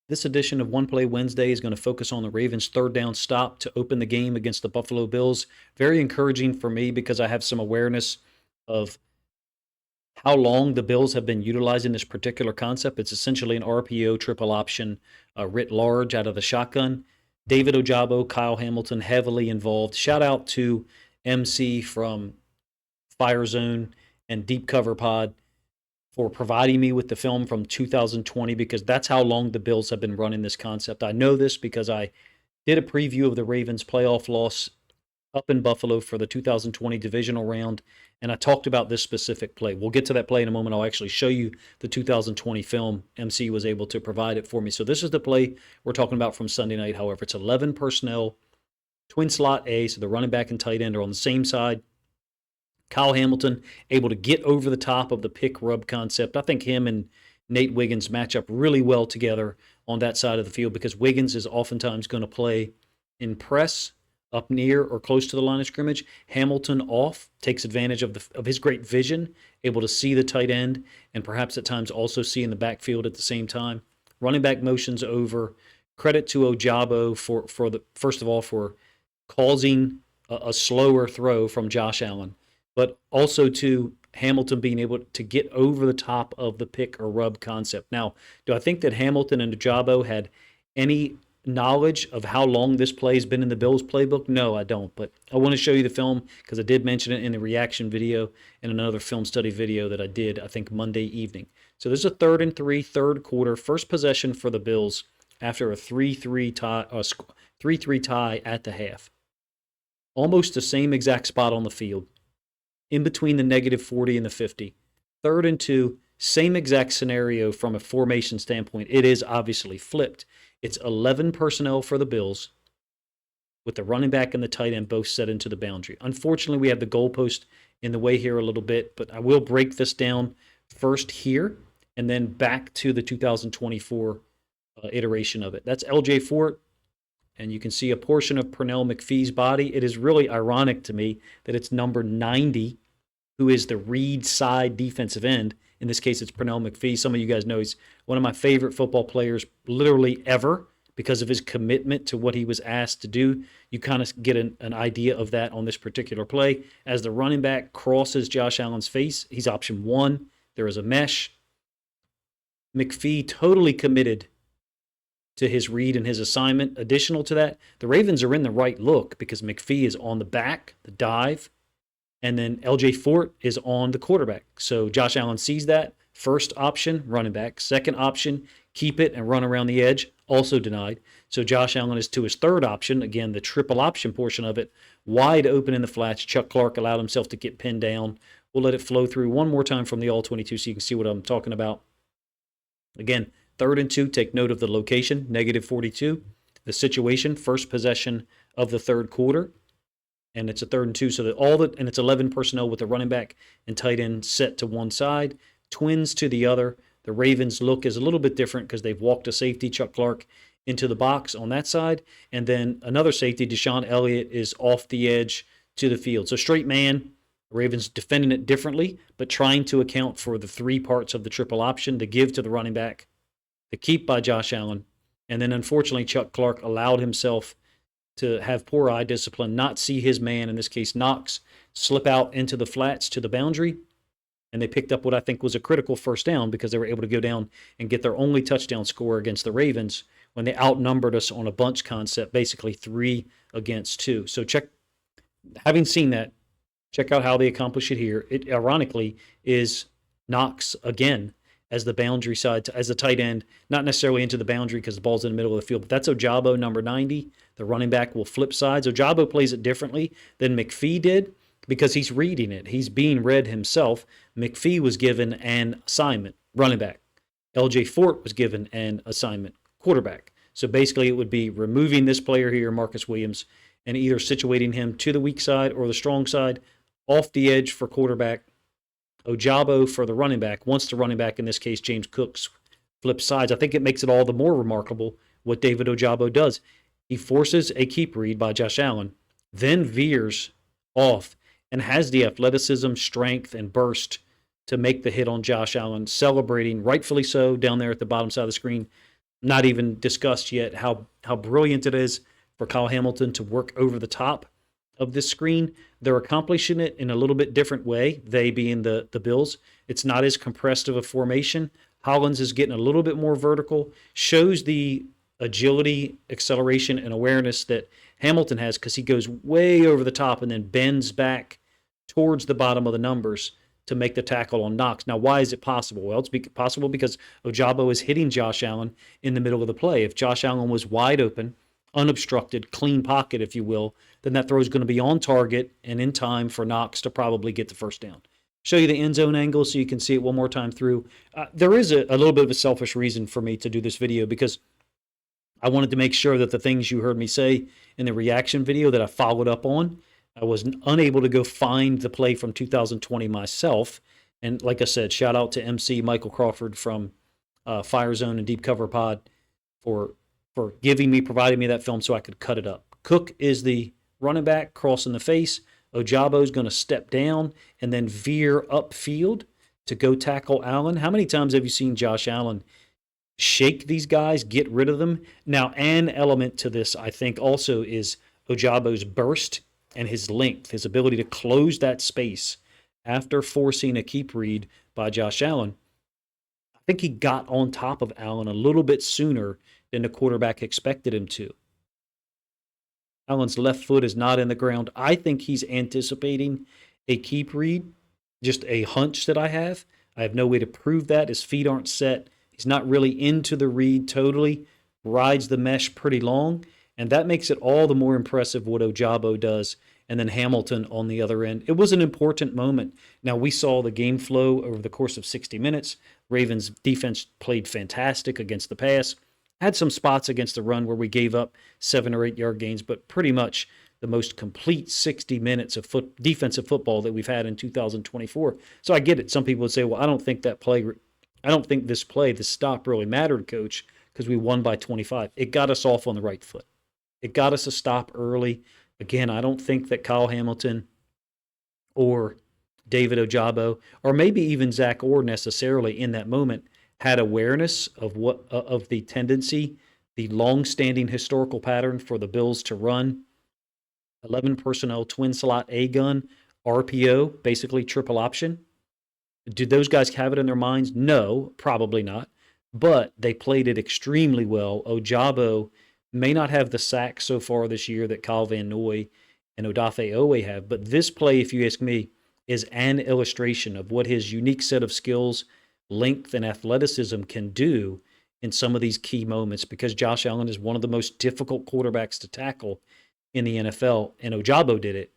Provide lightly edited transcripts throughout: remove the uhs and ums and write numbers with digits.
This edition of One Play Wednesday is going to focus on the Ravens' third down stop to open the game against the Buffalo Bills. Very encouraging for me because I have some awareness of how long the Bills have been utilizing this particular concept. It's essentially an RPO triple option writ large out of the shotgun. David Ojabo, Kyle Hamilton heavily involved. Shout out to MC from Fire Zone and Deep Cover Pod for providing me with the film from 2020 because that's how long the Bills have been running this concept. I know this because I did a preview of the Ravens' playoff loss up in Buffalo for the 2020 divisional round, and I talked about this specific play. We'll get to that play in a moment. I'll actually show you the 2020 film. MC was able to provide it for me. So this is the play we're talking about from Sunday night. However, it's 11 personnel, twin slot A, so the running back and tight end are on the same side. Kyle Hamilton able to get over the top of the pick rub concept. I think him and Nate Wiggins match up really well together on that side of the field because Wiggins is oftentimes going to play in press up near or close to the line of scrimmage. Hamilton off, takes advantage of his great vision, able to see the tight end and perhaps at times also see in the backfield at the same time. Running back motions over. Credit to Ojabo for the first of all for causing a slower throw from Josh Allen, but also to Hamilton being able to get over the top of the pick or rub concept. Now, do I think that Hamilton and Ojabo had any knowledge of how long this play has been in the Bills playbook? No, I don't. But I want to show you the film because I did mention it in the reaction video and another film study video that I did, I think, Monday evening. So this is a 3rd and 3, third quarter, first possession for the Bills after a 3-3 tie at the half. Almost the same exact spot on the field, in between the -40 and the 50. 3rd and 2, same exact scenario from a formation standpoint. It is obviously flipped. It's 11 personnel for the Bills with the running back and the tight end both set into the boundary. Unfortunately, we have the goalpost in the way here a little bit, but I will break this down first here and then back to the 2024 iteration of it. That's LJ Fort, and you can see a portion of Pernell McPhee's body. It is really ironic to me that it's number 90, who is the Reed side defensive end. In this case, it's Pernell McPhee. Some of you guys know he's one of my favorite football players literally ever because of his commitment to what he was asked to do. You kind of get an idea of that on this particular play. As the running back crosses Josh Allen's face, he's option 1. There is a mesh. McPhee totally committed to his read and his assignment. Additional to that, the Ravens are in the right look because McPhee is on the back, the dive, and then LJ Fort is on the quarterback. So Josh Allen sees that. First option, running back. Second option, keep it and run around the edge, also denied. So Josh Allen is to his third option, again, the triple option portion of it, wide open in the flats. Chuck Clark allowed himself to get pinned down. We'll let it flow through one more time from the All-22 so you can see what I'm talking about. Again, 3rd and 2, take note of the location, -42. The situation, first possession of the third quarter. And it's a 3rd and 2, so that and it's 11 personnel with the running back and tight end set to one side, twins to the other. The Ravens' look is a little bit different because they've walked a safety, Chuck Clark, into the box on that side, and then another safety, Deshaun Elliott, is off the edge to the field. So straight man, Ravens defending it differently, but trying to account for the 3 parts of the triple option, the give to the running back, the keep by Josh Allen, and then unfortunately Chuck Clark allowed himself to have poor eye discipline, not see his man, in this case Knox, slip out into the flats to the boundary, and they picked up what I think was a critical first down because they were able to go down and get their only touchdown score against the Ravens when they outnumbered us on a bunch concept, basically 3 against 2. So having seen that, check out how they accomplish it here. It ironically is Knox again as the boundary side, as the tight end, not necessarily into the boundary because the ball's in the middle of the field, but that's Ojabo, number 90. The running back will flip sides. Ojabo plays it differently than McPhee did because he's reading it. He's being read himself. McPhee was given an assignment, running back. LJ Fort was given an assignment, quarterback. So basically it would be removing this player here, Marcus Williams, and either situating him to the weak side or the strong side, off the edge for quarterback, Ojabo for the running back. Once the running back, in this case James Cooks, flips sides, I think it makes it all the more remarkable what David Ojabo does. He forces a keep read by Josh Allen, then veers off and has the athleticism, strength, and burst to make the hit on Josh Allen, celebrating, rightfully so, down there at the bottom side of the screen. Not even discussed yet how brilliant it is for Kyle Hamilton to work over the top of this screen. They're accomplishing it in a little bit different way, they being the Bills. It's not as compressed of a formation. Hollins is getting a little bit more vertical, shows the agility, acceleration, and awareness that Hamilton has because he goes way over the top and then bends back towards the bottom of the numbers to make the tackle on Knox. Now, why is it possible? Well, it's possible because Ojabo is hitting Josh Allen in the middle of the play. If Josh Allen was wide open, unobstructed, clean pocket, if you will, then that throw is going to be on target and in time for Knox to probably get the first down. Show you the end zone angle so you can see it one more time through. There is a little bit of a selfish reason for me to do this video because I wanted to make sure that the things you heard me say in the reaction video that I followed up on, I was unable to go find the play from 2020 myself. And like I said, shout out to MC Michael Crawford from Fire Zone and Deep Cover Pod for providing me that film so I could cut it up. Cook is the running back crossing the face. Ojabo is going to step down and then veer upfield to go tackle Allen. How many times have you seen Josh Allen shake these guys, get rid of them? Now, an element to this, I think, also is Ojabo's burst and his length, his ability to close that space after forcing a keep read by Josh Allen. I think he got on top of Allen a little bit sooner than the quarterback expected him to. Allen's left foot is not in the ground. I think he's anticipating a keep read, just a hunch that I have. I have no way to prove that. His feet aren't set. He's not really into the read totally, rides the mesh pretty long, and that makes it all the more impressive what Ojabo does, and then Hamilton on the other end. It was an important moment. Now, we saw the game flow over the course of 60 minutes. Ravens defense played fantastic against the pass. Had some spots against the run where we gave up 7 or 8 yard gains, but pretty much the most complete 60 minutes of defensive football that we've had in 2024. So I get it. Some people would say, well, I don't think this stop really mattered, Coach, because we won by 25. It got us off on the right foot. It got us a stop early. Again, I don't think that Kyle Hamilton or David Ojabo, or maybe even Zach Orr necessarily in that moment, had awareness of the tendency, the long-standing historical pattern for the Bills to run 11 personnel twin slot A gun RPO, basically triple option. Did those guys have it in their minds? No, probably not. But they played it extremely well. Ojabo may not have the sack so far this year that Kyle Van Noy and Odafe Owe have, but this play, if you ask me, is an illustration of what his unique set of skills, length, and athleticism can do in some of these key moments, because Josh Allen is one of the most difficult quarterbacks to tackle in the NFL, and Ojabo did it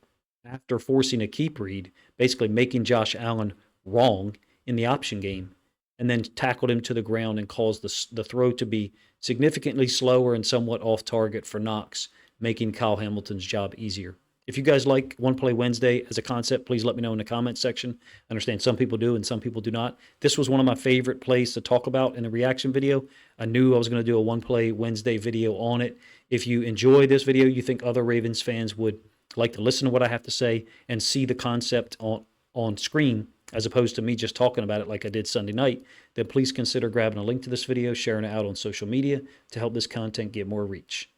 after forcing a keep read, basically making Josh Allen wrong in the option game, and then tackled him to the ground and caused the throw to be significantly slower and somewhat off target for Knox, making Kyle Hamilton's job easier. If you guys like One Play Wednesday as a concept, please let me know in the comments section. I understand some people do and some people do not. This was one of my favorite plays to talk about in the reaction video. I knew I was going to do a One Play Wednesday video on it. If you enjoy this video, you think other Ravens fans would like to listen to what I have to say and see the concept on screen, as opposed to me just talking about it like I did Sunday night, then please consider grabbing a link to this video, sharing it out on social media to help this content get more reach.